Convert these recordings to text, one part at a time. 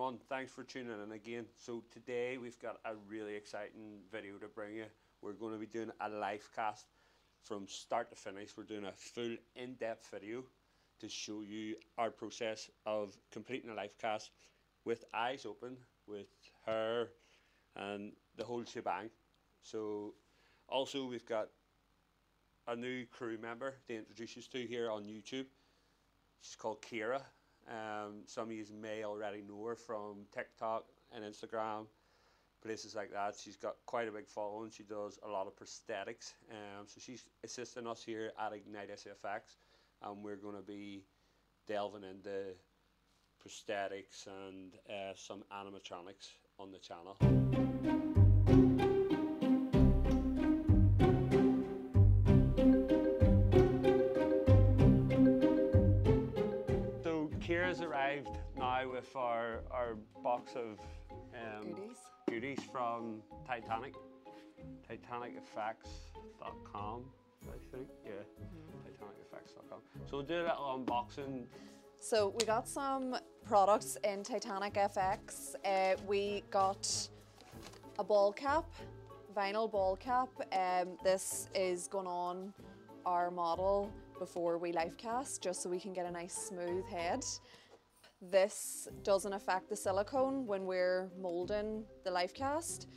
everyone, thanks for tuning in again. So today we've got a really exciting video to bring you. We're going to be doing a life cast from start to finish. We're doing a full in-depth video to show you our process of completing a life cast with eyes open, with hair and the whole shebang. So also we've got a new crew member to introduce you to here on YouTube. She's called Kira. Some of you may already know her from TikTok and Instagram, places like that. She's got quite a big following. She does a lot of prosthetics. So she's assisting us here at Ignite SFX, and we're going to be delving into prosthetics and some animatronics on the channel. Kira's arrived now with our box of goodies from Titanic, titaniceffects.com, I think, yeah, titaniceffects.com. So we'll do a little unboxing. So we got some products in Titanic FX. We got a ball cap, vinyl ball cap. This is going on our model before we life cast, just so we can get a nice smooth head. This doesn't affect the silicone when we're molding the life cast,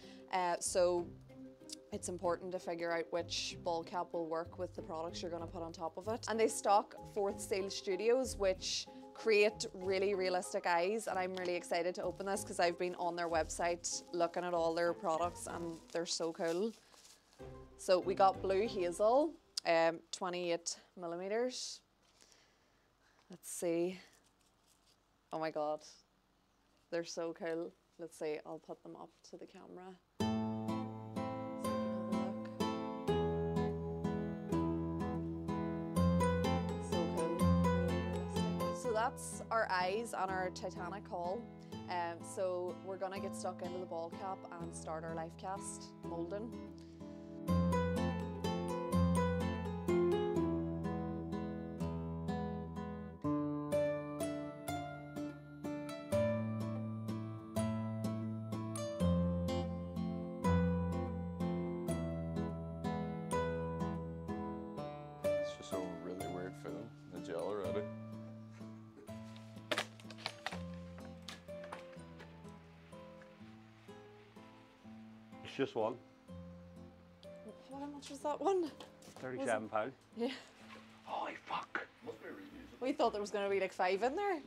so it's important to figure out which ball cap will work with the products you're going to put on top of it. And they stock Fourth Seal Studios, which create really realistic eyes, and I'm really excited to open this because I've been on their website looking at all their products and they're so cool. So we got Blue Hazel, 28 millimeters. Let's see. Oh my God, they're so cool. Let's see, I'll put them up to the camera. So you can have a look. So cool, really realistic. So that's our eyes on our Titanic hull. So we're gonna get stuck into the ball cap and start our life cast molding. It's just one. How much was that one? £37. Yeah. Holy fuck. Must be reusable. We thought there was going to be like 5 in there.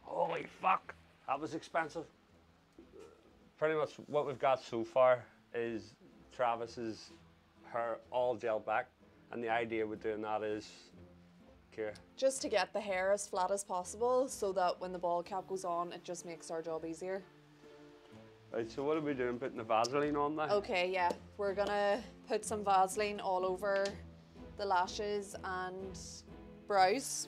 Holy fuck. That was expensive. Pretty much what we've got so far is Travis's hair all gelled back, and the idea with doing that is, Kira? Just to get the hair as flat as possible so that when the ball cap goes on, it just makes our job easier. Right, so what are we doing? Putting the Vaseline on now? Okay, yeah. We're gonna put some Vaseline all over the lashes and brows,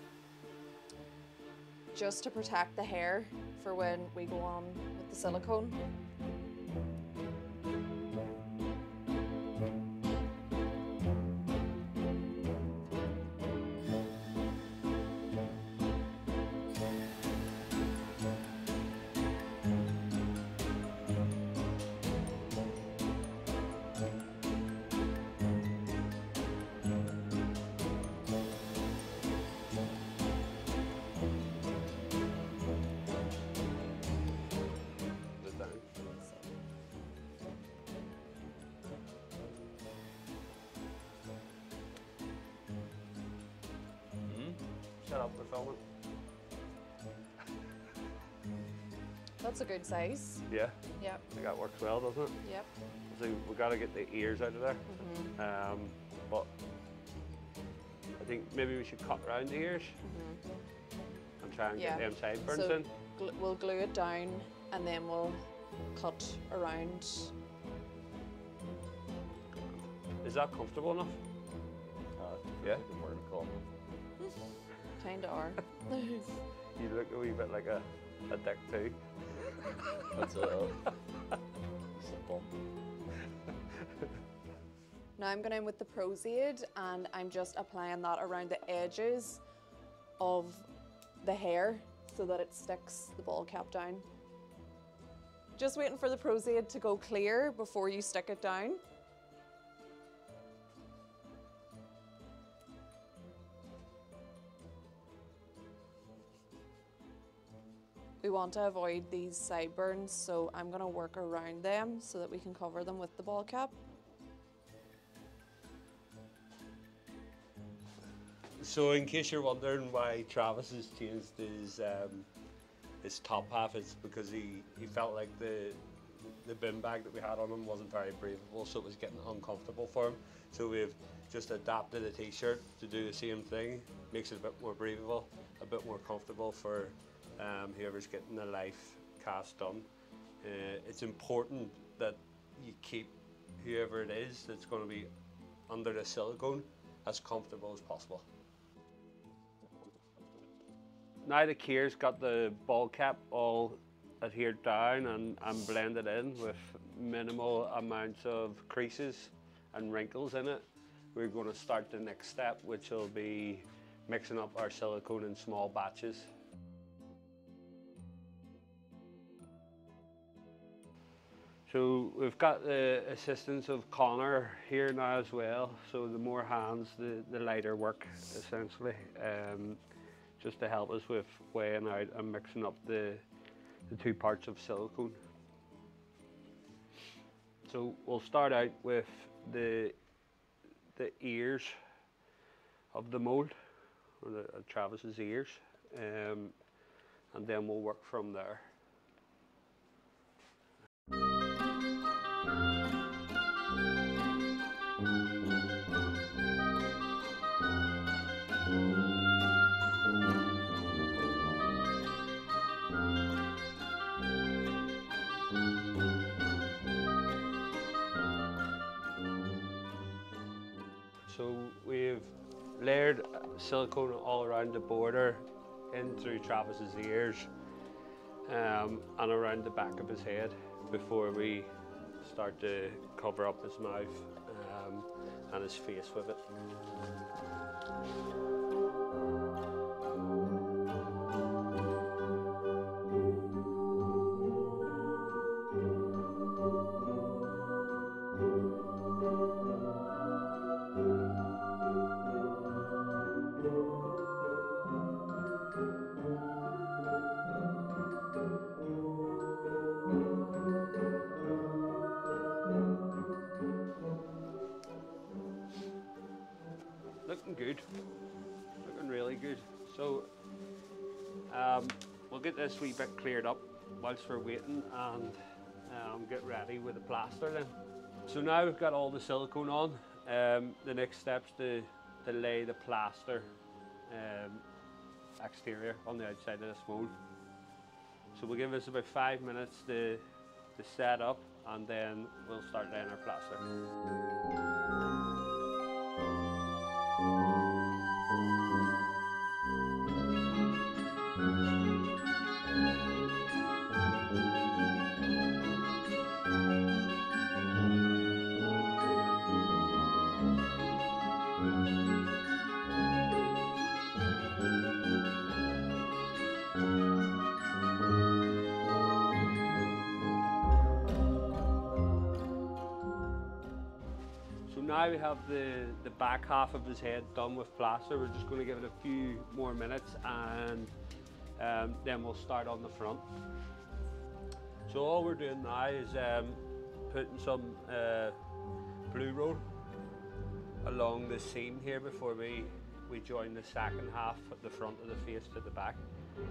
just to protect the hair for when we go on with the silicone. Shut up, we're filming. That's a good size. Yeah? Yep. I think that works well, doesn't it? Yep. So we've got to get the ears out of there. But I think maybe we should cut around the ears and try and get them sideburns so in. We'll glue it down and then we'll cut around. Is that comfortable enough? Yeah? Kinda are. You look a wee bit like a dick too. That's a bump. Now I'm going in with the Prosthetic and I'm just applying that around the edges of the hair so that it sticks the ball cap down. Just waiting for the Prosthetic to go clear before you stick it down. We want to avoid these sideburns, so I'm going to work around them so that we can cover them with the ball cap. So in case you're wondering why Travis has changed his top half, it's because he felt like the bin bag that we had on him wasn't very breathable, so it was getting uncomfortable for him. So we've just adapted a t-shirt to do the same thing, makes it a bit more breathable, a bit more comfortable for whoever's getting the life cast done. It's important that you keep whoever it is that's going to be under the silicone as comfortable as possible. Now the Kier's got the ball cap all adhered down and blended in with minimal amounts of creases and wrinkles in it. We're going to start the next step, which will be mixing up our silicone in small batches. So we've got the assistance of Connor here now as well, so the more hands, the lighter work essentially, just to help us with weighing out and mixing up the two parts of silicone. So we'll start out with the ears of the mould, or Travis's ears, and then we'll work from there. So we've layered silicone all around the border, in through Travis's ears, and around the back of his head before we start to cover up his mouth and his face with it. Looking good, looking really good. So we'll get this wee bit cleared up whilst we're waiting and get ready with the plaster then. So now we've got all the silicone on, the next step's to lay the plaster exterior on the outside of this mould. So we'll give us about 5 minutes to set up, and then we'll start laying our plaster. Now we have the back half of his head done with plaster. We're just going to give it a few more minutes, and then we'll start on the front. So all we're doing now is putting some blue roll along the seam here before we join the second half at the front of the face to the back.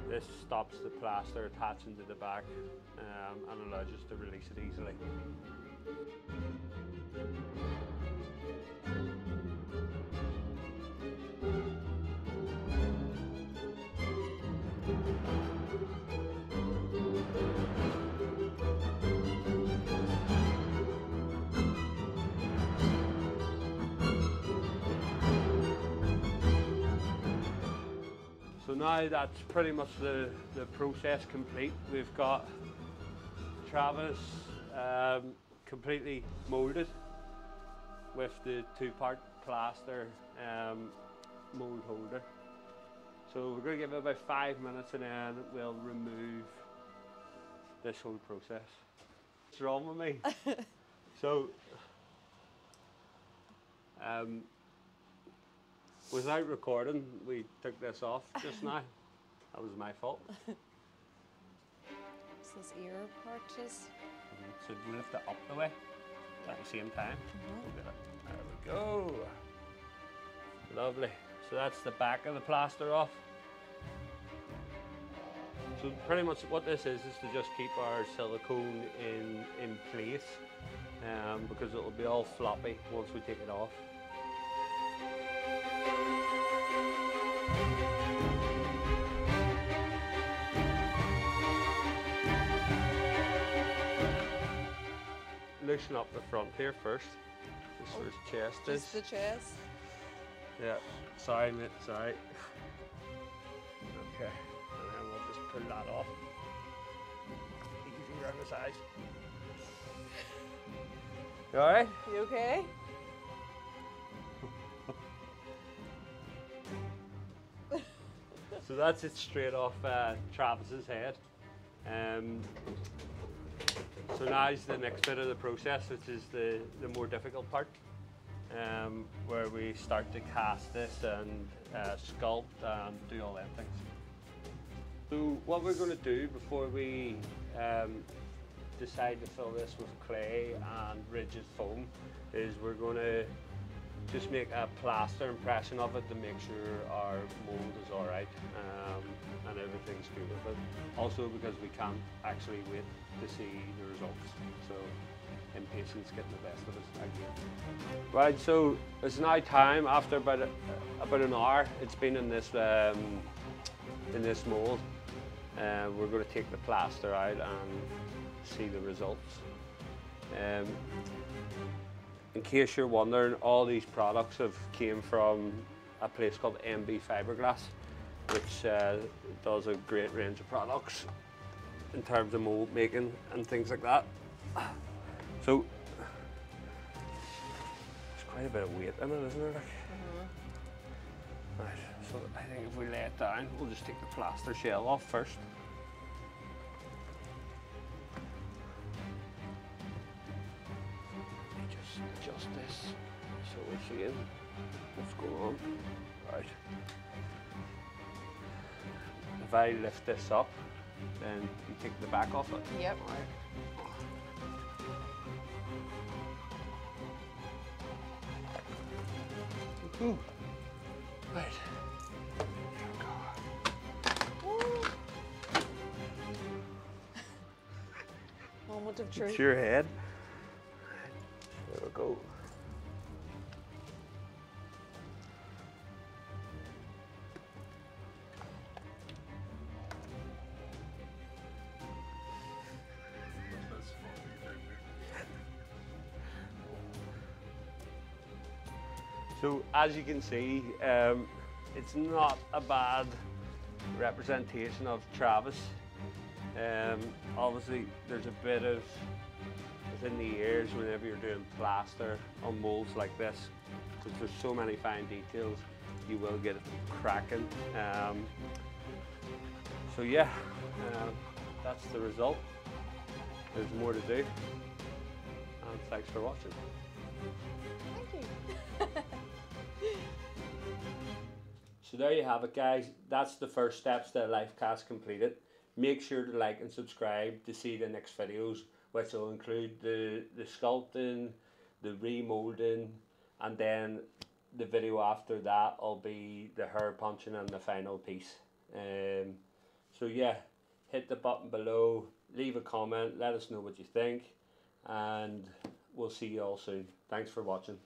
This stops the plaster attaching to the back and allows us to release it easily. So now that's pretty much the process complete. We've got Travis completely moulded with the two-part plaster mould holder. So we're going to give it about 5 minutes and then we'll remove this whole process. What's wrong with me? So, without recording, we took this off just now. That was my fault. What's this ear part is? So we lift it up the way at the same time. There we go. Lovely. So that's the back of the plaster off. So pretty much what this is to just keep our silicone in place, because it will be all floppy once we take it off. Loosen up the front here first. Just where his chest is. Just the chest? Yeah. Sorry, mate. Sorry. Okay. And then we'll just pull that off. Easy around the sides. You alright? You okay? So that's it straight off Travis's head. So now is the next bit of the process, which is the more difficult part, where we start to cast this and sculpt and do all them things. So what we're going to do before we decide to fill this with clay and rigid foam is we're going to just make a plaster impression of it to make sure our mould is alright, and everything's good with it. Also because we can't actually wait to see the results, so impatience getting the best of us again. Right, so it's now time, after about an hour it's been in this mould. We're going to take the plaster out and see the results. In case you're wondering, all these products have came from a place called MB Fiberglass, which does a great range of products in terms of mold making and things like that. So there's quite a bit of weight in it, isn't there? Right, so I think if we lay it down, we'll just take the plaster shell off first. Just adjust this so we're seeing what's going on. Right. If I lift this up, then you take the back off it. Yep. Right. Ooh. Right. Moment of truth. It's your head. There we go. So as you can see, it's not a bad representation of Travis. Obviously there's a bit of within the ears whenever you're doing plaster on moulds like this, because there's so many fine details, you will get it cracking. So yeah, that's the result. There's more to do, and thanks for watching. Thank you. So there you have it, guys. That's the first steps to life cast completed. Make sure to like and subscribe to see the next videos, which will include the sculpting, the remolding, and then the video after that will be the hair punching and the final piece. So yeah, hit the button below, leave a comment, let us know what you think, and we'll see you all soon. Thanks for watching.